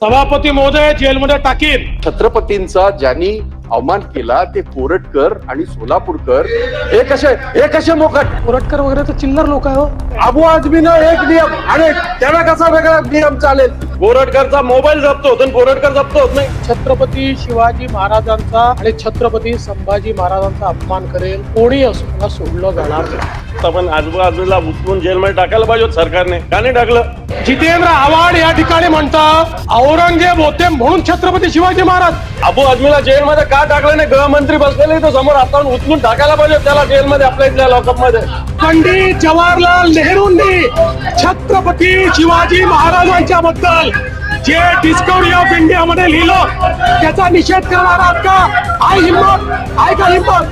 सभापती महोदय जेलमध्ये टाकील. छत्रपतींचा ज्यांनी अवमान केला ते कोरटकर आणि सोलापूरकर हे कसे मोकाट. कोरटकर वगैरे तर चिल्लर लोक आहे हो. अबू आझमीनं एक नियम आणि त्याला कसा वेगळा नियम चालेल. कोरटकरचा मोबाईल जप्त होतो आणि कोरटकर जप्त होत नाही. छत्रपती शिवाजी महाराजांचा आणि छत्रपती संभाजी महाराजांचा अपमान करेल कोणी असो त्याला सोडलं जाणार नाही. आपण आजूबाजूला उचलून जेलमध्ये टाकायला पाहिजे होतं सरकारने, का नाही टाकलं? जितेंद्र आव्हाड या ठिकाणी म्हणतात औरंगजेब होते म्हणून छत्रपती शिवाजी महाराज. अबू आझमीला जेलमध्ये का टाकलं नाही? गृहमंत्री बसलेले तो समोर, आपण उचलून टाकायला पाहिजे होतं त्याला जेलमध्ये, आपल्या इथल्या लॉकअप मध्ये. पंडित जवाहरलाल नेहरूंनी छत्रपती शिवाजी महाराजांच्या बद्दल जे डिस्कवरी ऑफ इंडिया मध्ये लिहिलं त्याचा निषेध करणार आहात का? आहे हिम्मत? आहे का हिम्मत?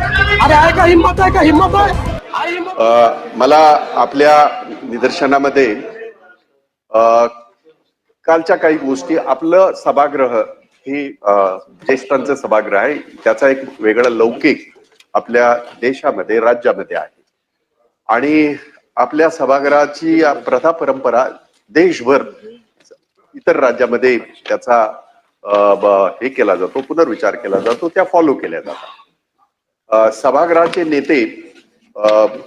अरे आहे का हिम्मत? आहे का हिम्मत? आहे हिम्मत? मला आपल्या निदर्शनामध्ये कालच्या काही गोष्टी, आपलं सभागृह ही ज्येष्ठांचं सभागृह आहे, त्याचा एक वेगळा लौकिक आपल्या देशामध्ये राज्यामध्ये आहे आणि आपल्या सभागृहाची प्रथा परंपरा देशभर इतर राज्यामध्ये त्याचा हे केला जातो, पुनर्विचार केला जातो, त्या फॉलो केल्या जातात. सभागृहाचे नेते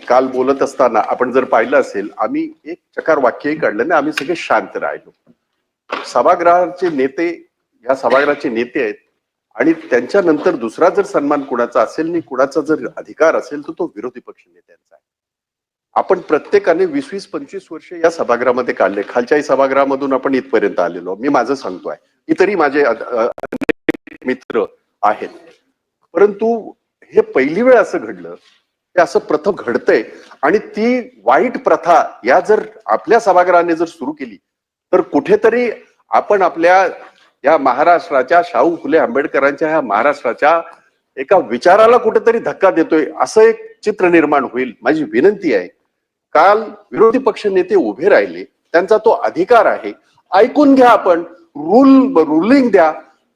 काल बोलत असताना आपण जर पाहिलं असेल, आम्ही एक चकार वाक्यही काढलं नाही, आम्ही सगळे शांत राहिलो. सभागृहाचे नेते या सभागृहाचे नेते आहेत आणि त्यांच्यानंतर दुसरा जर सन्मान कुणाचा असेल आणि कुणाचा जर अधिकार असेल तर तो विरोधी पक्ष नेत्यांचा आहे. आपण प्रत्येकाने 20-25 वर्ष या सभागृहामध्ये काढले. खालच्याही सभागृहामधून आपण इथपर्यंत आलेलो. मी माझं सांगतोय, इतरही माझे मित्र आहेत, परंतु हे पहिली वेळ असं घडलं, ते असं प्रथम घडतंय आणि ती वाईट प्रथा या जर आपल्या सभागृहाने जर सुरू केली तर कुठेतरी आपण आपल्या या महाराष्ट्राच्या, शाहू फुले आंबेडकरांच्या ह्या महाराष्ट्राच्या एका विचाराला कुठेतरी धक्का देतोय असं एक चित्र निर्माण होईल. माझी विनंती आहे, काल विरोधी पक्ष नेते उभे राहिले, त्यांचा तो अधिकार आहे, ऐकून घ्या. आपण रुलिंग द्या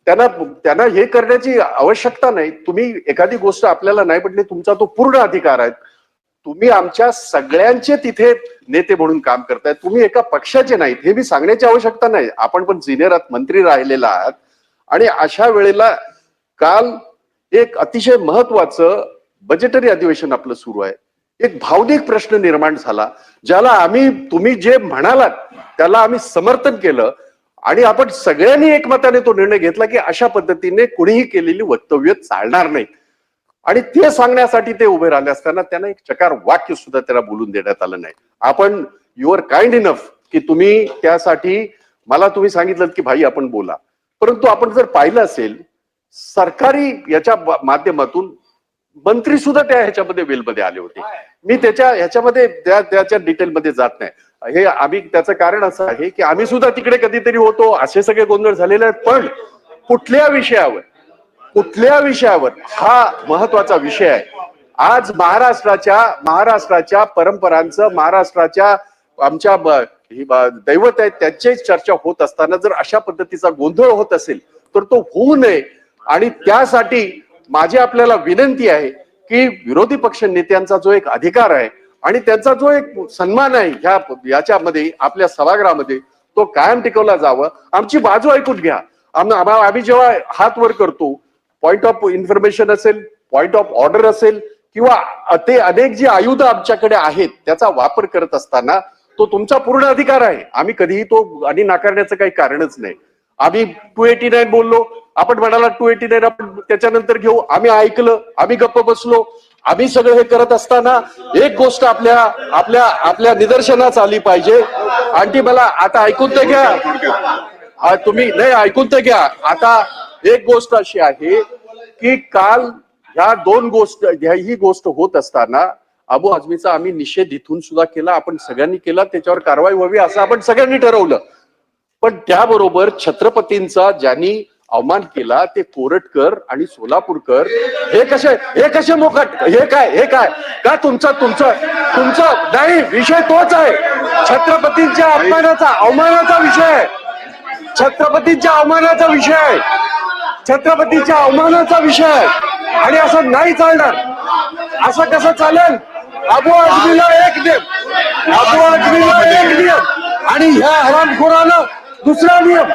त्यांना हे करण्याची आवश्यकता नाही. तुम्ही एखादी गोष्ट आपल्याला नाही पटली, तुमचा तो पूर्ण अधिकार आहे. तुम्ही आमच्या सगळ्यांचे तिथे नेते म्हणून काम करताय, तुम्ही एका पक्षाचे नाहीत, हे मी सांगण्याची आवश्यकता नाही. आपण पण सिनियर आहात, मंत्री राहिलेला आहात आणि अशा वेळेला काल एक अतिशय महत्वाचं बजेटरी अधिवेशन आपलं सुरू आहे. एक भावनिक प्रश्न निर्माण झाला, ज्याला तुम्ही जे म्हणालात त्याला आम्ही समर्थन केलं आणि आपण सगळ्यांनी एकमताने तो निर्णय घेतला की अशा पद्धतीने कुणीही केलेली वक्तव्य चालणार नाहीत. आणि ते सांगण्यासाठी ते उभे राहिले असताना त्यांना एक चकार वाक्य सुद्धा त्याला बोलून देण्यात आलं नाही. आपण यू आर काइंड इनफ की तुम्ही त्यासाठी मला तुम्ही सांगितलं की भाई आपण बोला, परंतु आपण जर पाहिलं असेल सरकारी याच्या माध्यमातून मंत्री सुद्धा त्या ह्याच्यामध्ये वेलमध्ये आले होते. मी ह्याच्यामध्ये त्याच्या डिटेलमध्ये जात नाही. हे आम्ही त्याचं कारण असं आहे की आम्ही सुद्धा तिकडे कधीतरी होतो, असे सगळे गोंधळ झालेले आहेत. पण कुठल्या विषयावर हा महत्वाचा विषय आहे. आज महाराष्ट्राच्या परंपरांचं, महाराष्ट्राच्या आमच्या दैवत आहेत त्यांची चर्चा होत असताना जर अशा पद्धतीचा गोंधळ होत असेल तर तो होऊ नये. आणि त्यासाठी माझी आपल्याला विनंती आहे की विरोधी पक्ष नेत्यांचा जो एक अधिकार आहे आणि त्यांचा जो एक सन्मान आहे याच्यामध्ये आपल्या सभागृहामध्ये, तो कायम टिकवला जावं. आमची बाजू ऐकून घ्या. आम्ही जेव्हा हात वर करतो, पॉइंट ऑफ इन्फॉर्मेशन असेल, पॉइंट ऑफ ऑर्डर असेल किंवा ते अनेक जी आयुध आमच्याकडे आहेत त्याचा वापर करत असताना तो तुमचा पूर्ण अधिकार आहे. आम्ही कधीही तो आणि नाकारण्याचं काही कारणच नाही. आम्ही 289 बोललो, आपण म्हणाला 289 आपण त्याच्यानंतर घेऊ. आम्ही ऐकलं, आम्ही गप्प बसलो. आम्ही सगळं हे करत असताना एक गोष्ट आपल्या निदर्शनास आली पाहिजे. आणि मला आता ऐकून तर घ्या, तुम्ही नाही ऐकून तर घ्या. आता एक गोष्ट अशी आहे की काल ही गोष्ट होत असताना अबू आझमीचा आम्ही निषेध इथून सुद्धा केला, आपण सगळ्यांनी केला, त्याच्यावर कारवाई व्हावी असं आपण सगळ्यांनी ठरवलं. पण त्याबरोबर छत्रपतींचा ज्यांनी अवमान केला ते कोरटकर आणि सोलापूरकर हे कसे मोकाट. हे काय का तुमचं नाही, विषय तोच आहे. छत्रपतींच्या अवमानाचा विषय आहे. छत्रपतींच्या अवमानाचा विषय आहे आणि असं नाही चालणार. असं कसं चालेल? अबू आझमीला एक नियम आणि ह्या हरामखोरानं दुसरा नियम.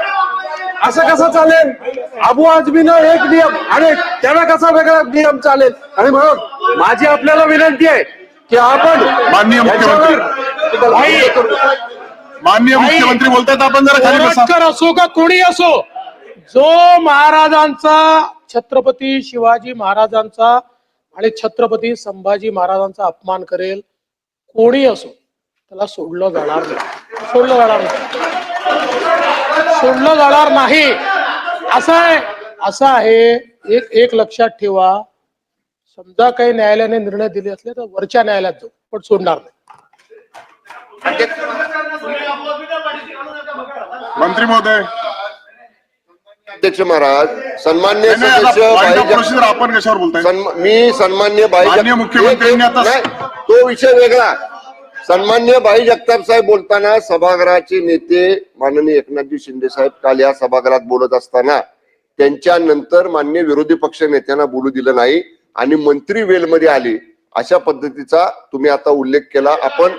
असं कसं चालेल? अबू आझमीनं एक नियम आणि त्याला कसा वेगळा नियम चालेल? आणि म्हणून माझी आपल्याला विनंती आहे की आपण माननीय मुख्यमंत्री माननीय मुख्यमंत्री बोलतायत, आपण जरा खाली बसा. कोरटकर असो का कोणी असो, जो महाराजांचा, छत्रपती शिवाजी महाराजांचा आणि छत्रपती संभाजी महाराजांचा अपमान करेल, कोणी असो, त्याला सोडलं जाणार नाही. सोडलं जाणार नाही. सोडलं जाणार नाही. असं आहे. एक लक्षात ठेवा, समजा काही न्यायालयाने निर्णय दिले असले तर वरच्या न्यायालयात जाऊ, पण सोडणार नाही. मंत्री महोदय, अध्यक्ष महाराज, सन्मान्य नाही, नाही, सदस्य आता भाई point of procedure आपण कशावर बोलताय? मी सन्मान्य भाई माननीय मुख्यमंत्र्यांनी आता- नाही, तो विषय वेगळा. सन्मान्य भाई जगताप साहेब बोलताना सभागृहाचे नेते माननीय एकनाथजी शिंदे साहेब काल या सभागृहात बोलत असताना त्यांच्यानंतर माननीय विरोधी पक्ष नेत्यांना बोलू दिलं नाही आणि मंत्री वेलमध्ये आले, अशा पद्धतीचा तुम्ही आता उल्लेख केला. आपण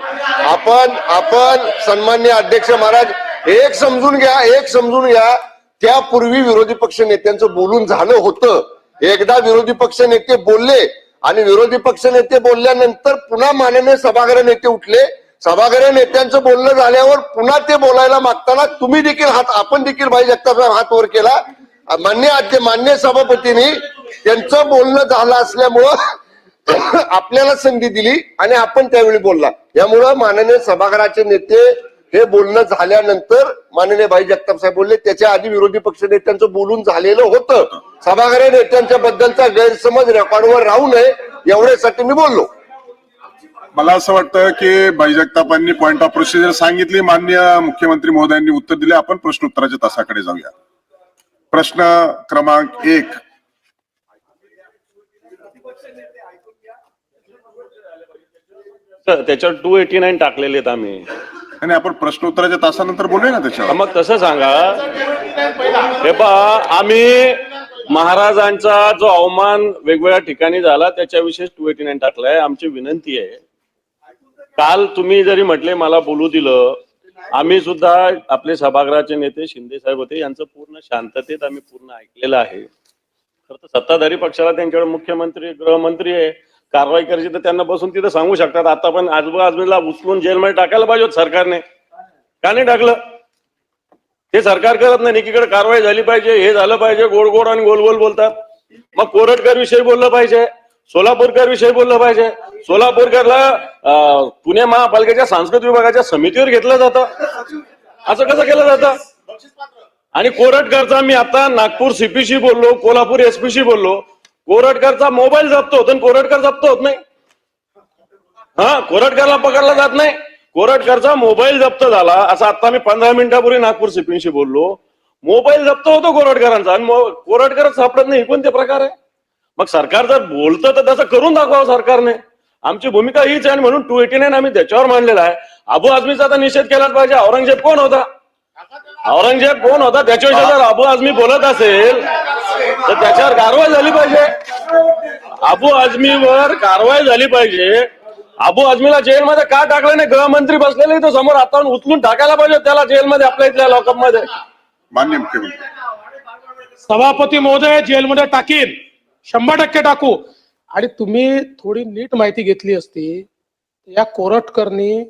सन्मान्य अध्यक्ष महाराज एक समजून घ्या, त्यापूर्वी विरोधी पक्ष नेत्यांचं बोलून झालं होतं. एकदा विरोधी पक्ष नेते बोलले आणि विरोधी पक्ष नेते बोलल्यानंतर पुन्हा माननीय सभागृह नेते उठले. सभागृह नेत्यांचं बोलणं झाल्यावर पुन्हा ते बोलायला मागताना तुम्ही देखील आपण देखील भाई जगताप साहेब हात वर केला. मान्य सभापतींनी त्यांचं बोलणं झालं असल्यामुळं आपल्याला संधी दिली आणि आपण त्यावेळी बोलला. यामुळं माननीय सभागृहाचे नेते हे बोलणं झाल्यानंतर माननीय भाई जगताप साहेब बोलले. त्याच्या आधी विरोधी पक्ष नेत्यांचं बोलून झालेलं होतं. सभागृह नेत्यांच्या बद्दलचा गैरसमज रेकॉर्डवर राहू नये एवढ्यासाठी मी बोललो. मला असं वाटतं की भाई जगतापांनी पॉइंट ऑफ प्रोसिजर सांगितली, माननीय मुख्यमंत्री महोदयांनी उत्तर दिले. आपण प्रश्नोत्तराच्या तासाकडे जाऊया. प्रश्न क्रमांक 1. त्याच्यावर 289 टाकलेले आहेत आम्ही. आणि आपण प्रश्नोत्तराच्या तासानंतर बोलूया ना त्याच्यावर. मग तसं सांगा. हे पहा, आम्ही महाराजांचा जो अवमान वेगवेगळ्या ठिकाणी झाला त्याच्याविषयी 289 टाकलाय. आमची विनंती आहे, काल तुम्ही जरी म्हटले मला बोलू दिलं, आम्ही सुद्धा आपले सभागृहाचे नेते शिंदे साहेब होते, यांचं पूर्ण शांततेत आम्ही पूर्ण ऐकलेलं आहे. खरं तर सत्ताधारी पक्षाला त्यांच्याकडे मुख्यमंत्री गृहमंत्री आहे, कारवाई करायची तर त्यांना बसून तिथं सांगू शकतात. आता पण आजूबाजूला उचलून जेलमध्ये टाकायला पाहिजे सरकारने, का नाही टाकलं? ते सरकार करत नाही. एकीकडे कारवाई झाली पाहिजे, हे झालं पाहिजे, गोड गोड आणि गोल गोल बोलतात. मग कोरटकर विषयी बोललं पाहिजे, सोलापूरकर विषयी बोललं पाहिजे. सोलापूरकरला पुणे महापालिकेच्या सांस्कृतिक विभागाच्या समितीवर घेतलं जातं, असं कसं केलं जातं? आणि कोरटकरचा मी आता नागपूर सीपीशी बोललो, कोल्हापूर एसपीशी बोललो, कोरटकरचा मोबाईल जप्त होतो आणि कोरटकर जप्त होत नाही. कोरटकरला पकडला जात नाही. कोरटकरचा मोबाईल जप्त झाला, असं आता मी 15 मिनिटापूर्वी नागपूर सीपीशी बोललो. मोबाईल जप्त होतो कोरटकरांचा आणि कोरटकरच सापडत नाही. कोणते प्रकार आहे? मग सरकार जर बोलतं तर तसं करून दाखवावं सरकारने. आमची भूमिका हीच आहे आणि म्हणून 289 आम्ही त्याच्यावर मांडलेला आहे. अबू आझमीचा तर निषेध केलाच पाहिजे. औरंगजेब कोण होता? त्याच्याविषयी जर अबू आझमी बोलत असेल तर त्याच्यावर कारवाई झाली पाहिजे. अबू आझमीवर कारवाई झाली पाहिजे. अबू आझमीला जेलमध्ये का टाकलं नाही? गृहमंत्री बसलेले तो समोर, आता उचलून टाकायला पाहिजे त्याला जेलमध्ये, आपल्या इथल्या लॉकअप मध्ये. माननीय मुख्यमंत्री. सभापती महोदय, जेलमध्ये टाकीन, 100% टाकू. आणि तुम्ही थोडी नीट माहिती घेतली असती, या कोरटकरनी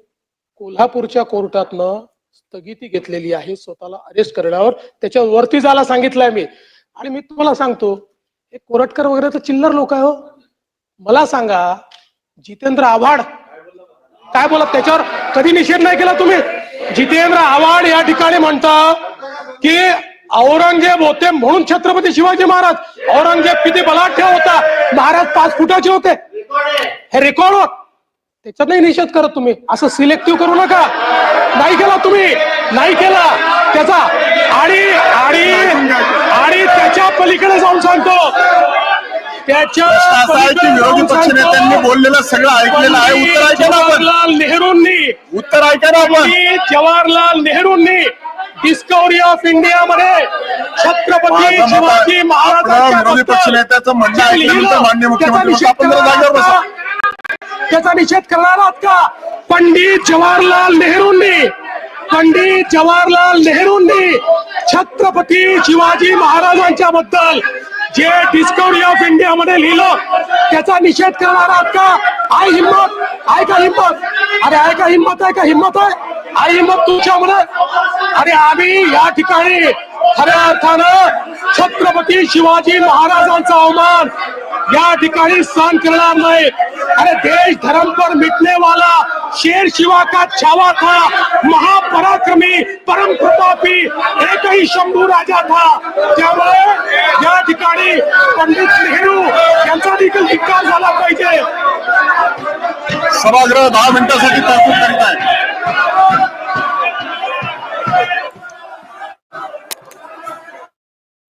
कोल्हापूरच्या कोर्टातनं स्थगिती घेतलेली आहे स्वतःला अरेस्ट करण्यावर. त्याच्यावरती जायला सांगितलंय मी. आणि मी तुम्हाला सांगतो, हे कोरटकर वगैरे तर चिल्लर लोक आहे हो. मला सांगा, जितेंद्र आव्हाड काय बोलत? त्याच्यावर कधी निषेध नाही केला तुम्ही? जितेंद्र आव्हाड या ठिकाणी म्हणतात की औरंगजेब होते म्हणून छत्रपती शिवाजी महाराज. औरंगजेब किती बलाढ्य होता, महाराज 5 फुटाचे होते, हे रेकॉर्ड होत. त्याच्यातही निषेध करत तुम्ही. असं सिलेक्टिव्ह करू नका. नाही केला तुम्ही, नाही केला त्याचा. आणि त्याच्या पलीकडे जाऊन सांगतो, विरोधी पक्ष नेत्यांनी बोललेलं सगळं ऐकलेलं आहे. उत्तर ऐका ना आपण. उत्तर ऐका ना आपण. जवाहरलाल नेहरूंनी डिस्कवरी ऑफ इंडिया मध्ये छत्रपती शिवाजी महाराजांच्या विरोधी पक्ष नेत्याचं म्हणणं ऐकल्यानंतर माननीय मुख्यमंत्री आपण जरा जागेवर बसा. त्याचा निषेध करणार आहात का? पंडित जवाहरलाल नेहरूंनी पंडित जवाहरलाल नेहरूंनी छत्रपती शिवाजी महाराजांच्या बद्दल जे डिस्कवरी ऑफ इंडिया मध्ये लिहिलं त्याचा निषेध करणार आहात का? आहे हिंमत? आहे का हिंमत? अरे आहे का हिंमत? आहे का हिंमत? आहे हिंमत तुमच्यामध्ये? अरे आम्ही या ठिकाणी खऱ्या अर्थानं छत्रपती शिवाजी महाराजांचा अवमान या ठिकाणी सहन करणार नाही. अरे देश धर्म पर मिटने वाला शेर शिवा का छावा था, महापराक्रमी परम प्रतापी एक ही शंभू राजा था. त्यामुळे या ठिकाणी पंडित नेहरू यांचा देखील धिक्कार झाला पाहिजे. सभागृह 10 मिनिटांसाठी तहकूब करीत आहे.